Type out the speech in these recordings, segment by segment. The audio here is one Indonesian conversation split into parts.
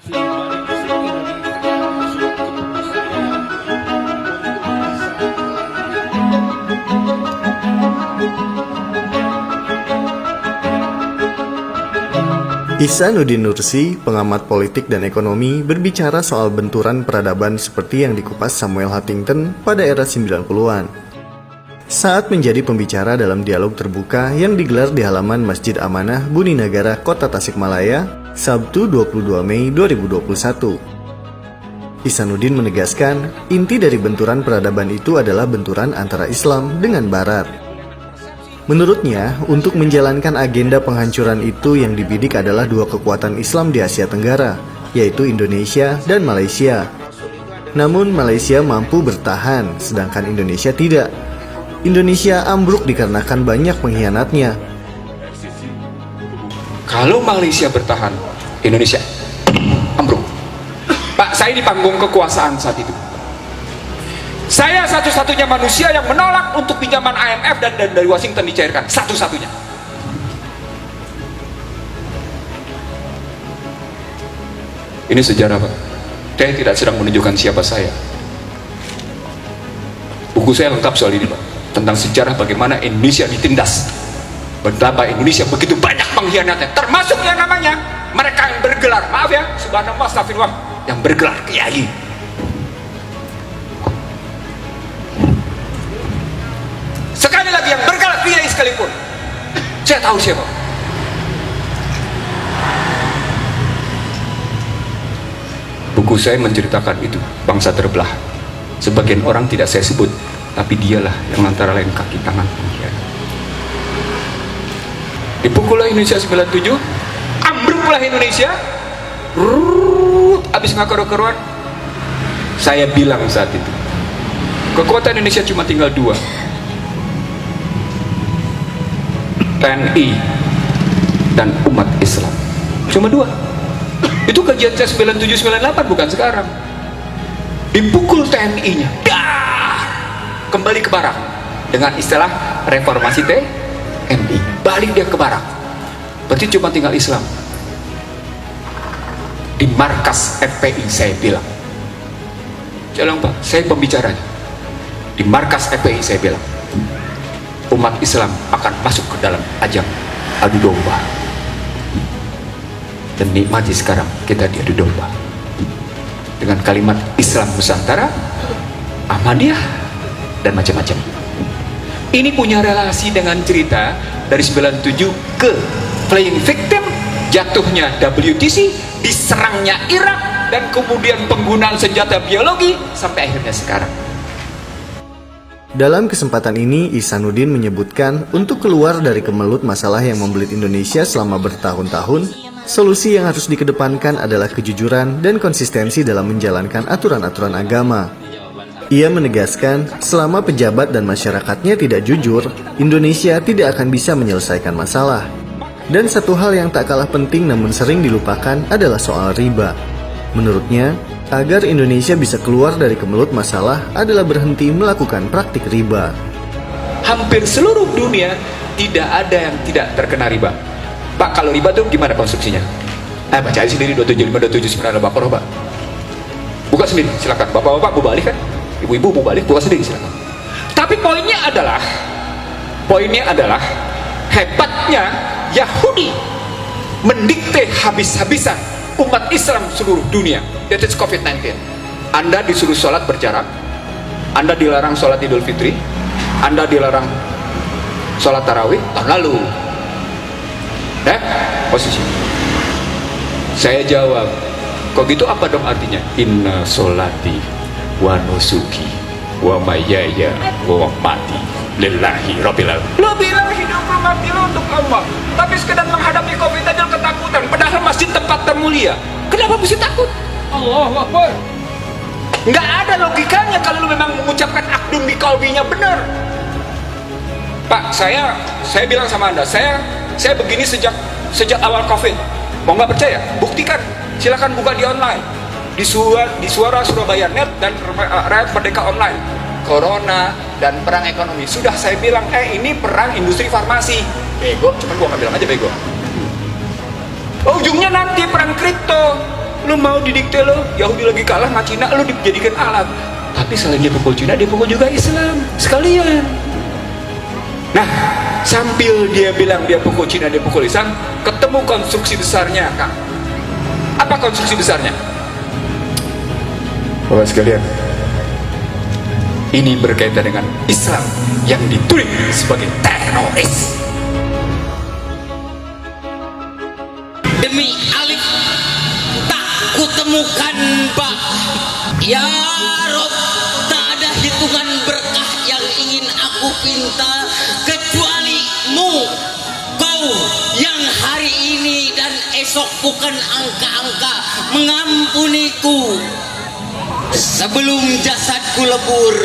Ihsanuddin Nursi, pengamat politik dan ekonomi, berbicara soal benturan peradaban seperti yang dikupas Samuel Huntington pada era 90-an. Saat menjadi pembicara dalam dialog terbuka yang digelar di halaman Masjid Amanah, Buni Nagara, Kota Tasikmalaya, Sabtu 22 Mei 2021. Ihsanuddin menegaskan, inti dari benturan peradaban itu adalah benturan antara Islam dengan Barat. Menurutnya, untuk menjalankan agenda penghancuran itu yang dibidik adalah dua kekuatan Islam di Asia Tenggara, yaitu Indonesia dan Malaysia. Namun Malaysia mampu bertahan, sedangkan Indonesia tidak. Indonesia ambruk dikarenakan banyak pengkhianatnya. Kalau Malaysia bertahan, Indonesia ambruk. Pak, saya di panggung kekuasaan saat itu. Saya satu-satunya manusia yang menolak untuk pinjaman IMF dan dari Washington dicairkan. Satu-satunya. Ini sejarah, Pak. Saya tidak sedang menunjukkan siapa saya. Buku saya lengkap soal ini, Pak. Tentang sejarah bagaimana Indonesia ditindas. Betapa Indonesia begitu banyak pengkhianatnya. Termasuk yang namanya mereka yang bergelar, maaf ya, subhanallah, astagfirullah, yang bergelar kiai. Sekali lagi yang bergelar kiai sekalipun, saya tahu siapa. Buku saya menceritakan itu, bangsa terbelah. Sebagian orang tidak saya sebut, tapi dialah yang antara lain kaki tangan pengkhianat. Dipukullah Indonesia 97, ambruklah Indonesia, habis ngakar-karuan. Saya bilang saat itu, kekuatan Indonesia cuma tinggal dua, TNI dan umat Islam. Cuma dua. Itu kajian saya 97-98, bukan sekarang. Dipukul TNI-nya, kembali ke barak dengan istilah reformasi TNI, balik dia ke barak. Berarti cuma tinggal Islam. Di markas FPI saya bilang, Pak, saya pembicaranya. Di markas FPI saya bilang, umat Islam akan masuk ke dalam ajang adu domba. Dan nikmati sekarang kita diadu domba dengan kalimat Islam Nusantara, Ahmadiyah, dan macam-macam. Ini punya relasi dengan cerita dari 97 ke playing victim, jatuhnya WTC, diserangnya Irak, dan kemudian penggunaan senjata biologi sampai akhirnya sekarang. Dalam kesempatan ini, Ihsanuddin menyebutkan untuk keluar dari kemelut masalah yang membelit Indonesia selama bertahun-tahun, solusi yang harus dikedepankan adalah kejujuran dan konsistensi dalam menjalankan aturan-aturan agama. Ia menegaskan, selama pejabat dan masyarakatnya tidak jujur, Indonesia tidak akan bisa menyelesaikan masalah. Dan satu hal yang tak kalah penting namun sering dilupakan adalah soal riba. Menurutnya, agar Indonesia bisa keluar dari kemelut masalah adalah berhenti melakukan praktik riba. Hampir seluruh dunia tidak ada yang tidak terkena riba. Pak, kalau riba tuh gimana konstruksinya? Baca aja sendiri 275 279 Al-Baqarah, Pak. Buka sendiri, silakan. Bapak-bapak mau balik kan? Ibu-ibu mau balik, buka sendiri, silakan. Tapi poinnya adalah hebatnya Yahudi mendikte habis-habisan umat Islam seluruh dunia. That is COVID-19. Anda disuruh sholat berjarak, Anda dilarang sholat Idul Fitri, Anda dilarang sholat tarawih tahun lalu. Posisi. Saya jawab, kok gitu apa dong artinya? Inna sholati wa nusuki wa mahyaya wa mamati lillahi rabbil alamin. Lo bilang hidup lo mati lo untuk Allah, tapi sekedar menghadapi COVID aja ketakutan, padahal masjid tempat termulia. Kenapa mesti takut? Allahu Akbar. Nggak ada logikanya kalau lu memang mengucapkan akdun bi qalbinya benar. Pak, saya bilang sama Anda, saya begini sejak awal COVID. Mau nggak percaya? Buktikan. Silakan buka di online, di Suara Surabaya Net dan Rakyat Merdeka Online. Corona dan perang ekonomi. Sudah saya bilang, ini perang industri farmasi. Bego, cuman gua nggak bilang aja bego. Ujungnya nanti perang kripto. Lu mau didikte lo, Yahudi lagi kalah sama Cina, lu dijadikan alat. Tapi selain dia pukul Cina, dia pukul juga Islam sekalian. Nah, sambil dia bilang dia pukul Cina, dia pukul Islam, ketemu konstruksi besarnya, Kang. Apa konstruksi besarnya? Bapak sekalian, ini berkaitan dengan Islam yang ditulis sebagai teroris. Demi alif tak kutemukan ba. Ya Rob, tak ada hitungan berkah yang ingin aku pinta kecuali mu, kau yang hari ini dan esok bukan angka-angka mengampuniku. Sebelum jasadku lebur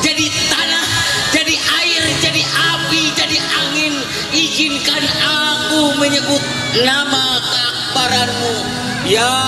jadi tanah, jadi air, jadi api, jadi angin, izinkan aku menyebut nama keakbaranmu, ya